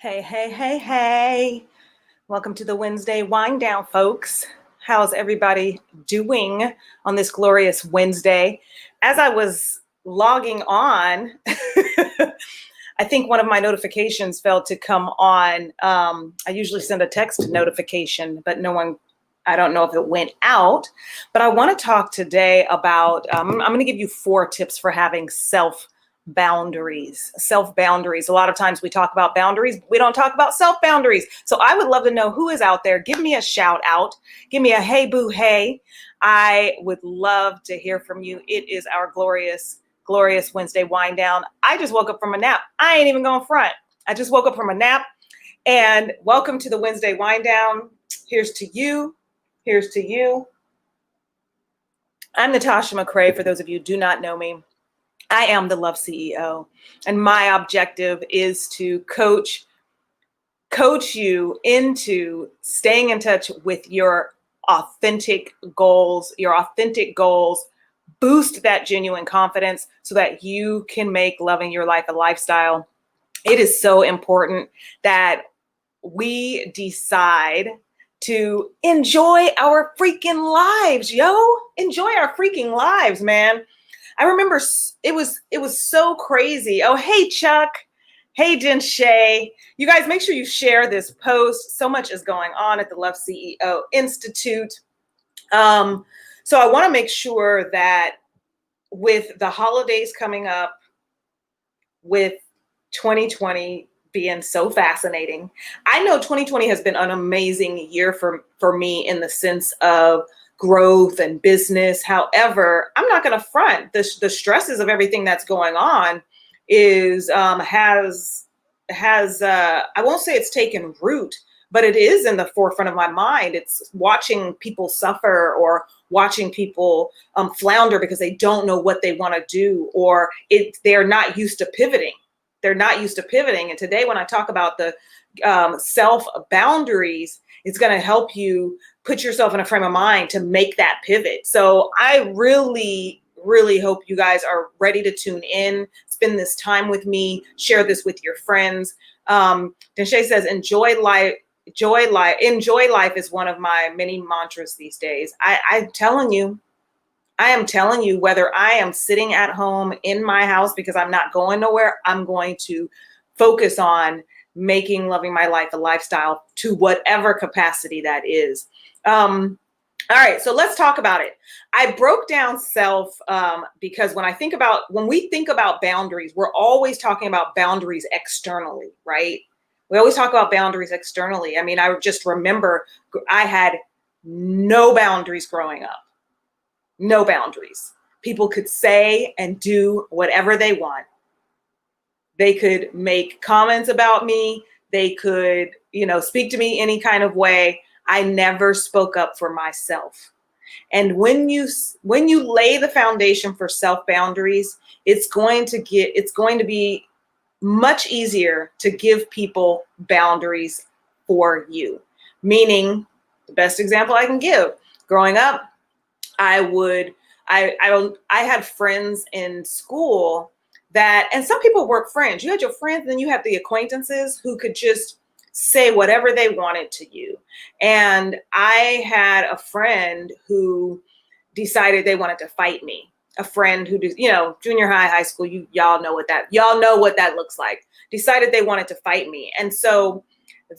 Hey, hey, hey, hey. Welcome to the Wednesday wind down, folks. How's everybody doing on this glorious Wednesday? As I was logging on, I think one of my notifications failed to come on. I usually send a text notification, but I don't know if it went out. But I want to talk today about, I'm going to give you 4 tips for having self-boundaries. Self-boundaries. A lot of times we talk about boundaries, but we don't talk about self-boundaries. So I would love to know who is out there. Give me a shout out. Give me a hey boo hey. I would love to hear from you. It is our glorious Wednesday wind down. I just woke up from a nap. I ain't even going front. I just woke up from a nap. And welcome to the Wednesday wind down. Here's to you. Here's to you. I'm Natasha McCrae. For those of you who do not know me, I am the Love CEO. And my objective is to coach you into staying in touch with your authentic goals, boost that genuine confidence so that you can make loving your life a lifestyle. It is so important that we decide to enjoy our freaking lives, enjoy our freaking lives, man. I remember it was so crazy. Oh, hey, Chuck. Hey, Shay. You guys, make sure you share this post. So much is going on at the Love CEO Institute. So I want to make sure that with the holidays coming up, with 2020 being so fascinating, I know 2020 has been an amazing year for me in the sense of growth and business. However, I'm not going to front. The stresses of everything that's going on is has I won't say it's taken root, but it is in the forefront of my mind. It's watching people suffer or watching people flounder because they don't know what they want to do, or they're not used to pivoting. They're not used to pivoting. And today, when I talk about the self boundaries, it's going to help you put yourself in a frame of mind to make that pivot. So I really hope you guys are ready to tune in, spend this time with me, share this with your friends. Deshay says, enjoy life is one of my many mantras these days. I am telling you, whether I am sitting at home in my house because I'm not going nowhere, I'm going to focus on making loving my life a lifestyle to whatever capacity that is. All right, so let's talk about it. I broke down self because when we think about boundaries, we're always talking about boundaries externally, right? We always talk about boundaries externally. I mean, I just remember I had no boundaries growing up. No boundaries. People could say and do whatever they want. They could make comments about me. They could, speak to me any kind of way. I never spoke up for myself. And when you lay the foundation for self boundaries, it's going to be much easier to give people boundaries for you. Meaning, the best example I can give, growing up, I had friends in school and some people were friends. You had your friends, and then you have the acquaintances who could just say whatever they wanted to you. And I had a friend who decided they wanted to fight me. A friend who, junior high school, y'all know what that looks like. Decided they wanted to fight me. And so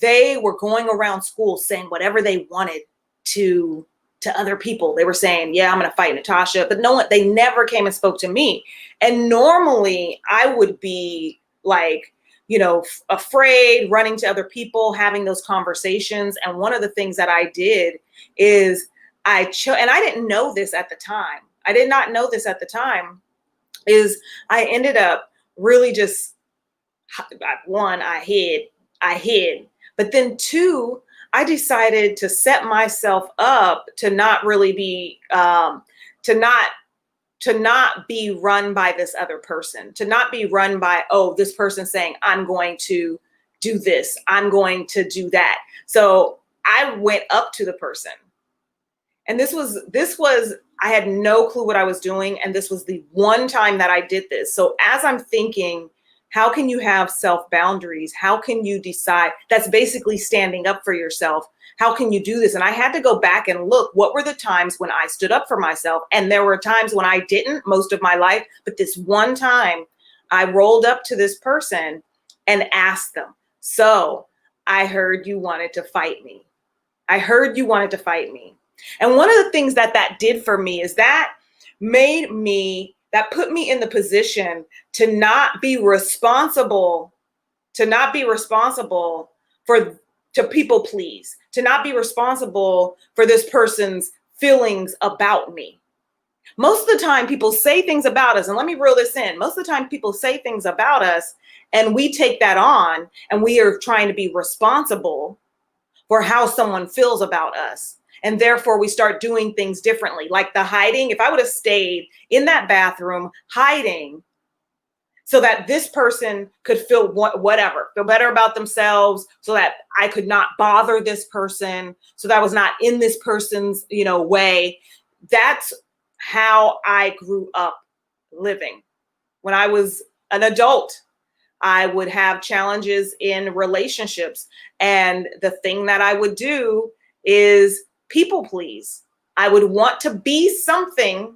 they were going around school saying whatever they wanted to other people. They were saying, yeah, I'm going to fight Natasha, but they never came and spoke to me. And normally I would be like, afraid, running to other people, having those conversations. And one of the things that I did is and I didn't know this at the time. I did not know this at the time, is I ended up really just, one, I hid, but then 2, I decided to set myself up to not really be, to not be run by this other person, to not be run by, this person saying, I'm going to do this, I'm going to do that. So I went up to the person. And this was, I had no clue what I was doing. And this was the one time that I did this. So as I'm thinking, How can you have self boundaries? How can you decide? That's basically standing up for yourself. How can you do this? And I had to go back and look, what were the times when I stood up for myself? And there were times when I didn't most of my life, but this one time I rolled up to this person and asked them, so I heard you wanted to fight me. I heard you wanted to fight me. And one of the things that did for me is that put me in the position to not be responsible, for, to people please, to not be responsible for this person's feelings about me. Most of the time people say things about us, and let me reel this in. Most of the time people say things about us and we take that on and we are trying to be responsible for how someone feels about us. And therefore we start doing things differently. Like the hiding, if I would have stayed in that bathroom hiding so that this person could feel feel better about themselves, so that I could not bother this person, so that I was not in this person's, way. That's how I grew up living. When I was an adult, I would have challenges in relationships. And the thing that I would do is people please. I would want to be something.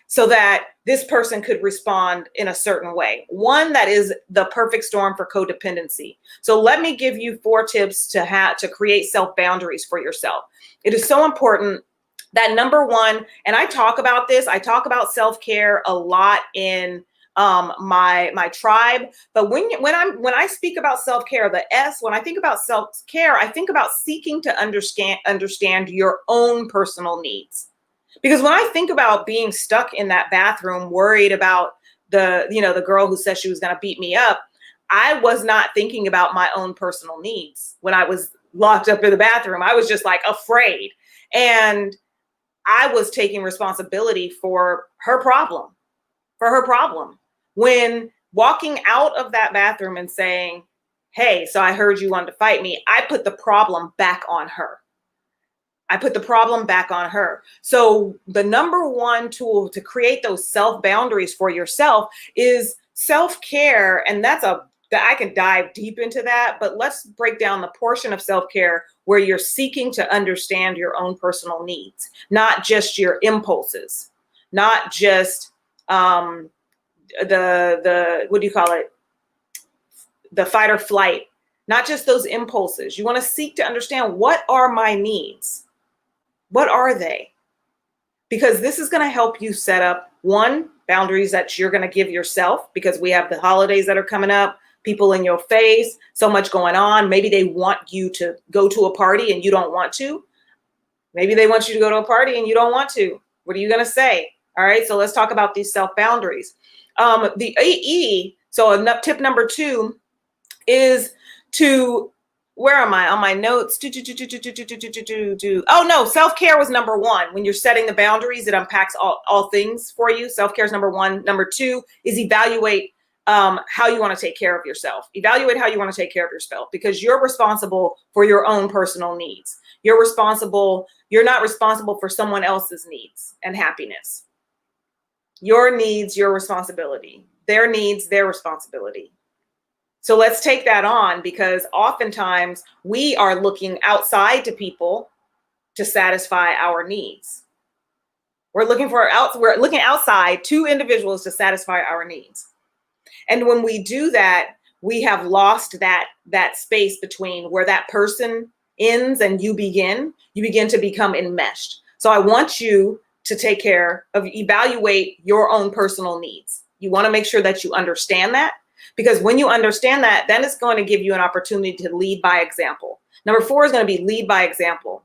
So that this person could respond in a certain way. One that is the perfect storm for codependency. So let me give you 4 tips to create self-boundaries for yourself. It is so important that number one, and I talk about self-care a lot in my tribe. But when I speak about self-care, the S, when I think about self-care, I think about seeking to understand your own personal needs. Because when I think about being stuck in that bathroom, worried about the girl who said she was going to beat me up, I was not thinking about my own personal needs. When I was locked up in the bathroom, I was just like afraid. And I was taking responsibility for her problem. When walking out of that bathroom and saying, hey, so I heard you wanted to fight me, I put the problem back on her. So the number one tool to create those self boundaries for yourself is self-care. And that I can dive deep into that, but let's break down the portion of self-care where you're seeking to understand your own personal needs, not just your impulses, not just the what do you call it? The fight or flight, not just those impulses. You want to seek to understand, what are my needs? What are they? Because this is going to help you set up, one, boundaries that you're going to give yourself, because we have the holidays that are coming up, people in your face, so much going on. Maybe they want you to go to a party and you don't want to. Maybe they want you to go to a party and you don't want to. What are you going to say? All right. So let's talk about these self boundaries. The AE. So tip number 2 is to, where am I on my notes? Oh no, self-care was number 1. When you're setting the boundaries, it unpacks all things for you. Self-care is number 1. Number 2 is evaluate how you want to take care of yourself. Evaluate how you want to take care of yourself, because you're responsible for your own personal needs. You're not responsible for someone else's needs and happiness. Your needs, your responsibility. Their needs, their responsibility. So let's take that on, because oftentimes we are looking outside to people to satisfy our needs. We're looking outside to individuals to satisfy our needs. And when we do that, we have lost that space between where that person ends and you begin to become enmeshed. So I want you to evaluate your own personal needs. You want to make sure that you understand that. Because when you understand that, then it's going to give you an opportunity to lead by example. Number 4 is going to be lead by example.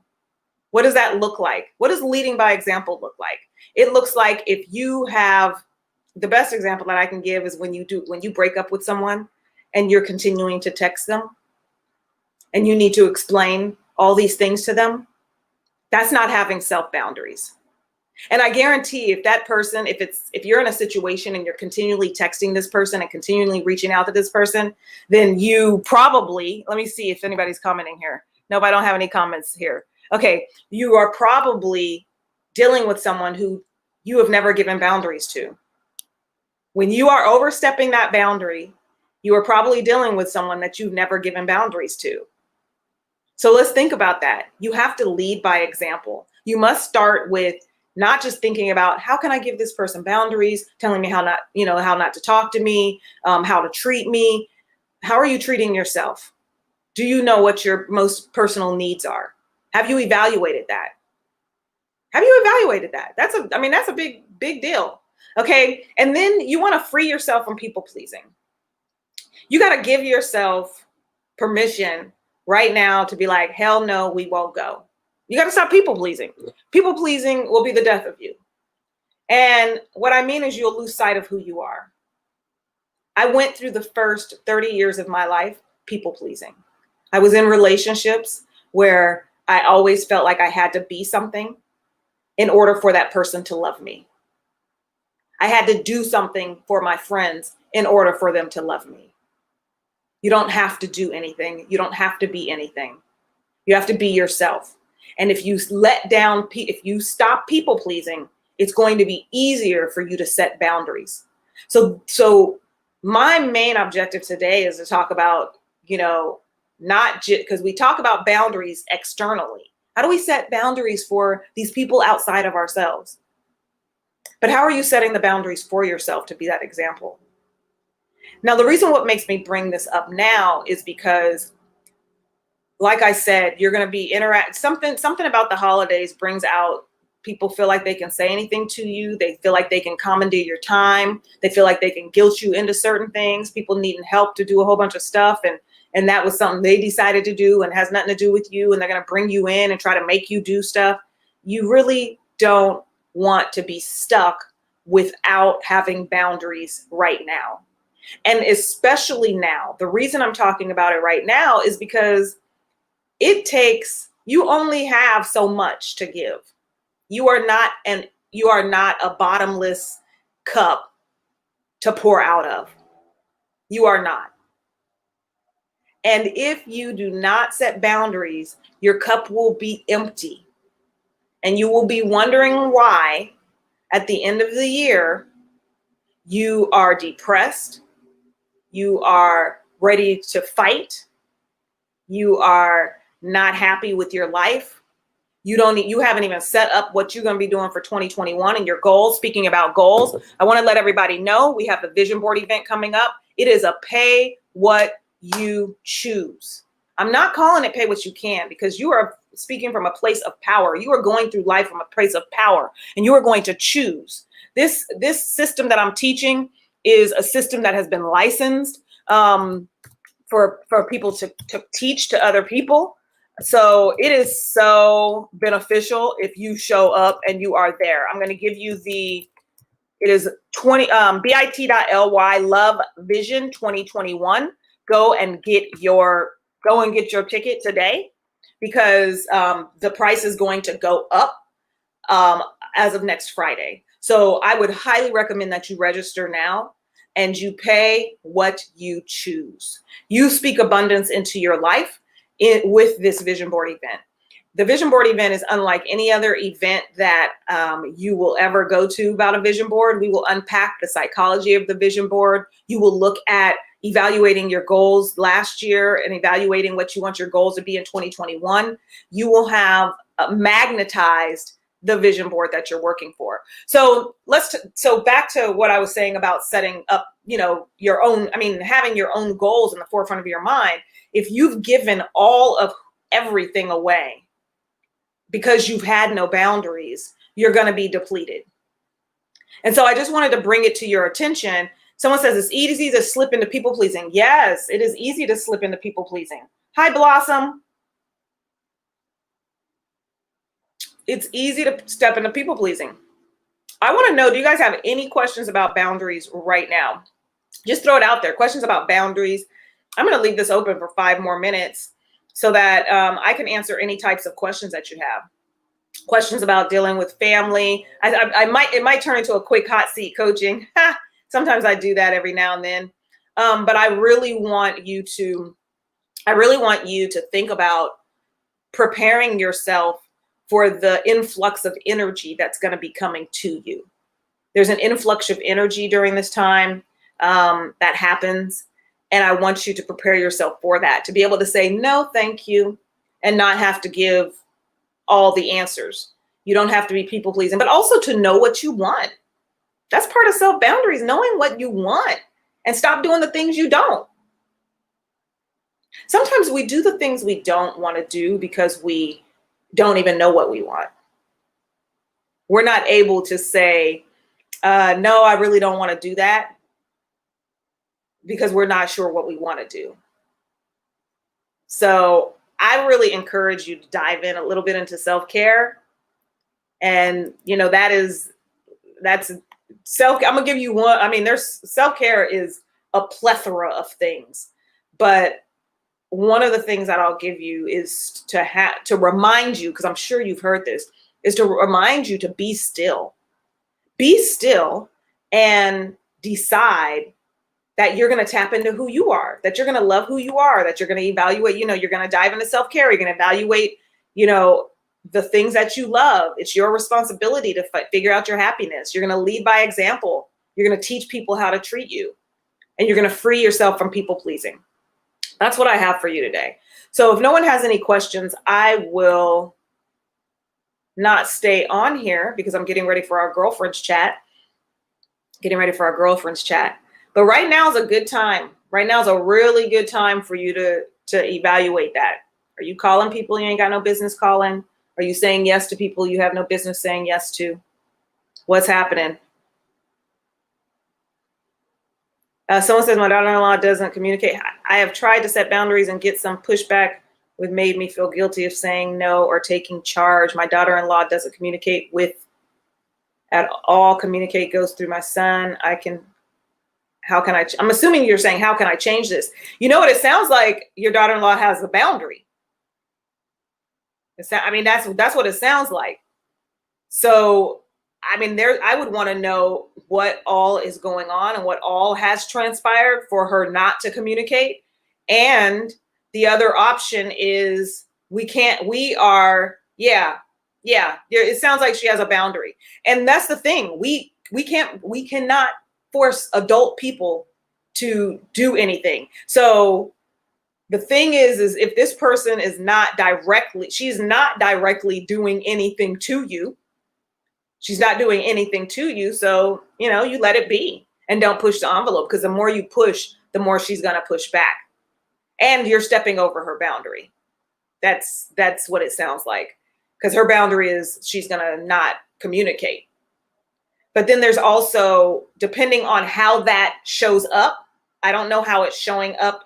What does that look like? What does leading by example look like? It looks like, if you have, the best example that I can give is when you break up with someone and you're continuing to text them and you need to explain all these things to them. That's not having self boundaries. And I guarantee if that person, if you're in a situation and you're continually texting this person and continually reaching out to this person, then you probably, let me see if anybody's commenting here. Nope, I don't have any comments here. Okay, you are probably dealing with someone who you have never given boundaries to. When you are overstepping that boundary, you are probably dealing with someone that you've never given boundaries to. So let's think about that. You have to lead by example. You must start with not just thinking about how can I give this person boundaries, telling me how not, how not to talk to me, how to treat me. How are you treating yourself? Do you know what your most personal needs are? Have you evaluated that? Have you evaluated that? That's a big deal. Okay. And then you want to free yourself from people pleasing. You got to give yourself permission right now to be like, hell no, we won't go. You got to stop people pleasing. People pleasing will be the death of you. And what I mean is you'll lose sight of who you are. I went through the first 30 years of my life people pleasing. I was in relationships where I always felt like I had to be something in order for that person to love me. I had to do something for my friends in order for them to love me. You don't have to do anything. You don't have to be anything. You have to be yourself. And if you if you stop people pleasing, it's going to be easier for you to set boundaries. So my main objective today is to talk about, not just because we talk about boundaries externally. How do we set boundaries for these people outside of ourselves? But how are you setting the boundaries for yourself to be that example? Now, the reason what makes me bring this up now is because, like I said, you're going to be something about the holidays brings out people feel like they can say anything to you. They feel like they can commandeer your time. They feel like they can guilt you into certain things. People needing help to do a whole bunch of stuff. And that was something they decided to do and has nothing to do with you. And they're going to bring you in and try to make you do stuff. You really don't want to be stuck without having boundaries right now. And especially now, the reason I'm talking about it right now is because you only have so much to give. You are not a bottomless cup to pour out of. You are not. And if you do not set boundaries, your cup will be empty. And you will be wondering why at the end of the year, you are depressed. You are ready to fight. You are not happy with your life. You haven't even set up what you're going to be doing for 2021 and your goals. Speaking about goals, I want to let everybody know we have the vision board event coming up. It is a pay what you choose. I'm not calling it pay what you can, because you are speaking from a place of power. You are going through life from a place of power, and you are going to choose. This system that I'm teaching is a system that has been licensed for people to teach to other people. So it is so beneficial if you show up and you are there. I'm going to give you it is 20 bit.ly Love Vision 2021. Go and get your ticket today, because the price is going to go up as of next Friday. So I would highly recommend that you register now and you pay what you choose. You speak abundance into your life with this vision board event. The vision board event is unlike any other event that you will ever go to about a vision board. We will unpack the psychology of the vision board. You will look at evaluating your goals last year and evaluating what you want your goals to be in 2021. You will have magnetized the vision board that you're working for. So back to what I was saying about setting up, having your own goals in the forefront of your mind. If you've given all of everything away because you've had no boundaries, you're going to be depleted. And so I just wanted to bring it to your attention. Someone says it's easy to slip into people pleasing. Yes, it is easy to slip into people pleasing. Hi, Blossom. It's easy to step into people pleasing. I want to know, do you guys have any questions about boundaries right now? Just throw it out there. Questions about boundaries. I'm going to leave this open for 5 more minutes so that I can answer any types of questions that you have. Questions about dealing with family. It might turn into a quick hot seat coaching. Sometimes I do that every now and then. But I really want you to think about preparing yourself for the influx of energy that's going to be coming to you. There's an influx of energy during this time that happens. And I want you to prepare yourself for that, to be able to say, no, thank you, and not have to give all the answers. You don't have to be people pleasing, but also to know what you want. That's part of self boundaries, knowing what you want and stop doing the things you don't. Sometimes we do the things we don't want to do because we don't even know what we want. We're not able to say, no, I really don't want to do that, because we're not sure what we want to do. So I really encourage you to dive in a little bit into self-care. And, that's self. I'm gonna give you one. I mean, there's self-care is a plethora of things, but one of the things that I'll give you is to remind you, because I'm sure you've heard this, is to remind you to be still. Be still and decide that you're going to tap into who you are, that you're going to love who you are, that you're going to evaluate, you're going to dive into self-care. You're going to evaluate, the things that you love. It's your responsibility to figure out your happiness. You're going to lead by example. You're going to teach people how to treat you, and you're going to free yourself from people pleasing. That's what I have for you today. So if no one has any questions, I will not stay on here because I'm getting ready for our girlfriends chat. But right now is a good time. Right now is a really good time for you to evaluate that. Are you calling people you ain't got no business calling? Are you saying yes to people you have no business saying yes to? What's happening? Someone says my daughter-in-law doesn't communicate. I have tried to set boundaries and get some pushback, which made me feel guilty of saying no or taking charge. My daughter-in-law doesn't communicate with at all. Communicate goes through my son. I'm assuming you're saying, how can I change this? You know what it sounds like? Your daughter-in-law has a boundary. That's what it sounds like. So, I would want to know what all is going on and what all has transpired for her not to communicate. And the other option is it sounds like she has a boundary. And that's the thing. We cannot force adult people to do anything. So the thing is if this person she's not directly doing anything to you. She's not doing anything to you. So, you let it be and don't push the envelope, because the more you push, the more she's going to push back, and you're stepping over her boundary. That's what it sounds like, because her boundary is she's going to not communicate. But then there's also, depending on how that shows up, I don't know how it's showing up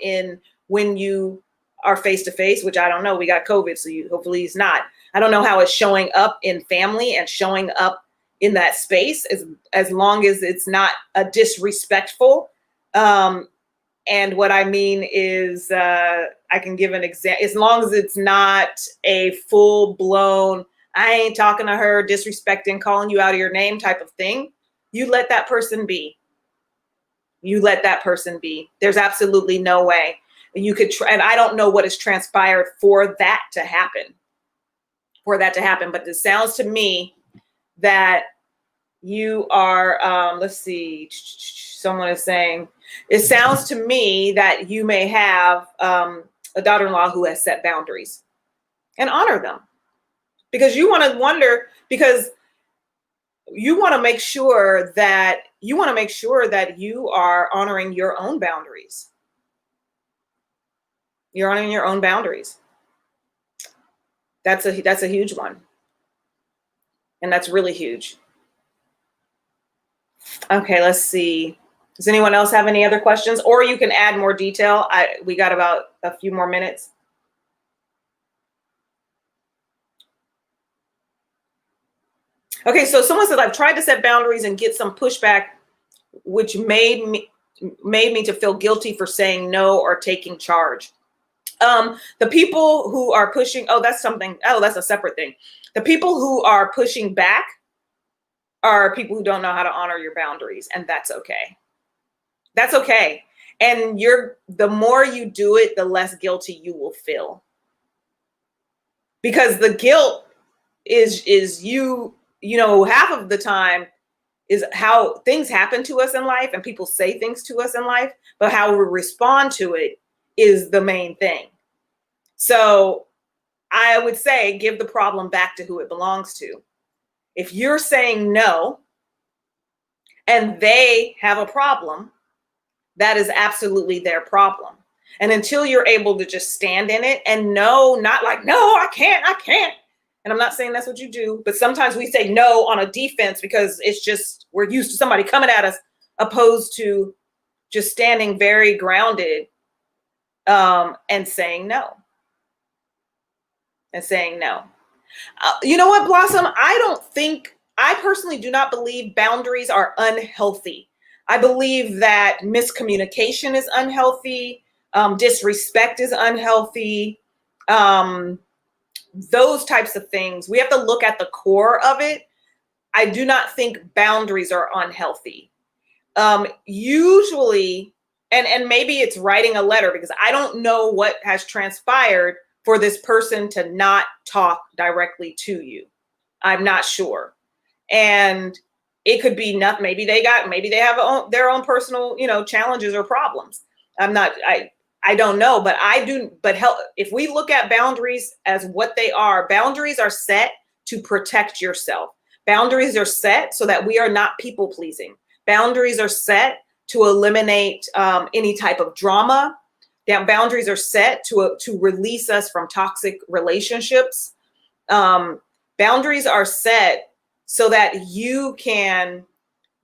when you are face to face, which I don't know. We got COVID, so hopefully he's not. I don't know how it's showing up in family and showing up in that space, as long as it's not a disrespectful. And what I mean is, I can give an example. As long as it's not a full blown, I ain't talking to her, disrespecting, calling you out of your name type of thing, you let that person be. There's absolutely no way you could try. And I don't know what has transpired for that to happen. But it sounds to me that you are, let's see, someone is saying, it sounds to me that you may have a daughter-in-law who has set boundaries, and honor them, because you want to make sure that you are honoring your own boundaries. You're honoring your own boundaries. That's a huge one. And that's really huge. Okay, let's see. Does anyone else have any other questions? Or you can add more detail. We got about a few more minutes. Okay, so someone said, I've tried to set boundaries and get some pushback, which made me to feel guilty for saying no or taking charge. The people who are pushing, that's a separate thing. The people who are pushing back are people who don't know how to honor your boundaries, and that's okay. That's okay. And the more you do it, the less guilty you will feel. Because the guilt is half of the time is how things happen to us in life and people say things to us in life, but how we respond to it is the main thing. So I would say give the problem back to who it belongs to. If you're saying no and they have a problem, that is absolutely their problem. And until you're able to just stand in it and no, not like, no, I can't. And I'm not saying that's what you do, but sometimes we say no on a defense because it's just, we're used to somebody coming at us, opposed to just standing very grounded and saying no. And saying no. You know what, Blossom? I personally do not believe boundaries are unhealthy. I believe that miscommunication is unhealthy, disrespect is unhealthy, those types of things. We have to look at the core of it. I do not think boundaries are unhealthy. Usually, and maybe it's writing a letter, because I don't know what has transpired for this person to not talk directly to you. I'm not sure. And it could be nothing. Maybe they have their own personal, challenges or problems. I don't know, but if we look at boundaries as what they are, boundaries are set to protect yourself. Boundaries are set so that we are not people pleasing. Boundaries are set to eliminate any type of drama. Boundaries are set to release us from toxic relationships. Boundaries are set so that you can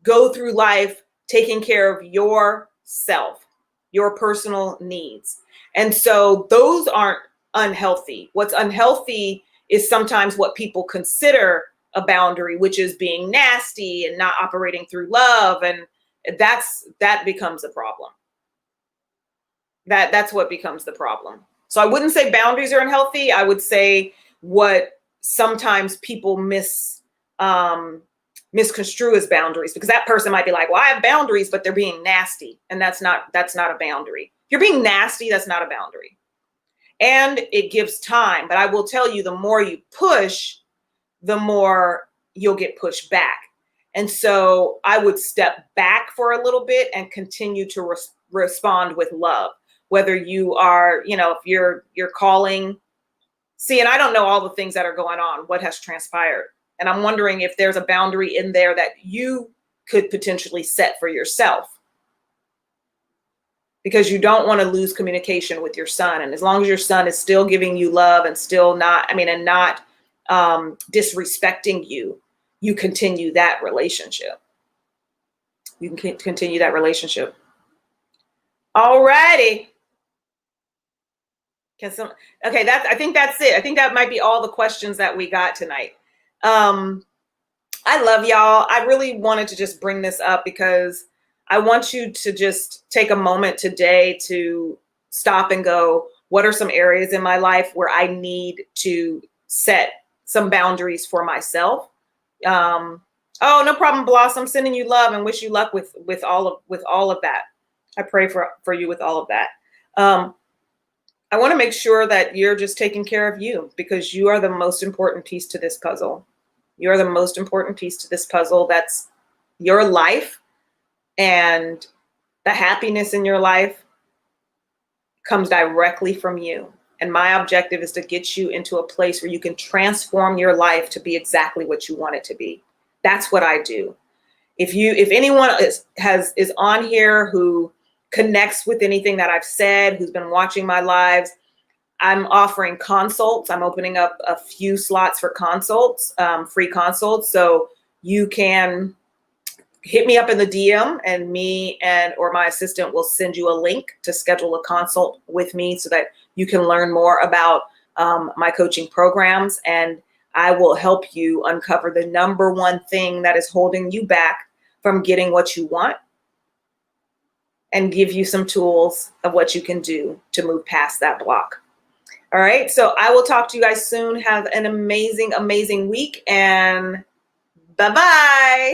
go through life taking care of yourself, your personal needs. And so those aren't unhealthy. What's unhealthy is sometimes what people consider a boundary, which is being nasty and not operating through love. And that becomes a problem. That's what becomes the problem. So I wouldn't say boundaries are unhealthy. I would say what sometimes people misconstrue as boundaries, because that person might be like, well, I have boundaries, but they're being nasty. And that's not a boundary. If you're being nasty, that's not a boundary. And it gives time. But I will tell you, the more you push, the more you'll get pushed back. And so I would step back for a little bit and continue to respond with love. Whether you are, if you're calling, and I don't know all the things that are going on, what has transpired. And I'm wondering if there's a boundary in there that you could potentially set for yourself, because you don't want to lose communication with your son. And as long as your son is still giving you love and still not disrespecting you, you continue that relationship. You can continue that relationship. All righty. I think that's it. I think that might be all the questions that we got tonight. I love y'all. I really wanted to just bring this up because I want you to just take a moment today to stop and go, what are some areas in my life where I need to set some boundaries for myself? Oh, no problem, Blossom. Sending you love and wish you luck with all of that. I pray for you with all of that. I want to make sure that you're just taking care of you, because you are the most important piece to this puzzle. You're the most important piece to this puzzle. That's your life, and the happiness in your life comes directly from you. And my objective is to get you into a place where you can transform your life to be exactly what you want it to be. That's what I do. If anyone is on here who connects with anything that I've said, who's been watching my lives, I'm offering consults. I'm opening up a few slots for consults, free consults. So you can hit me up in the DM, and or my assistant will send you a link to schedule a consult with me so that you can learn more about my coaching programs. And I will help you uncover the number one thing that is holding you back from getting what you want, and give you some tools of what you can do to move past that block. All right. So I will talk to you guys soon. Have an amazing, amazing week, and bye-bye.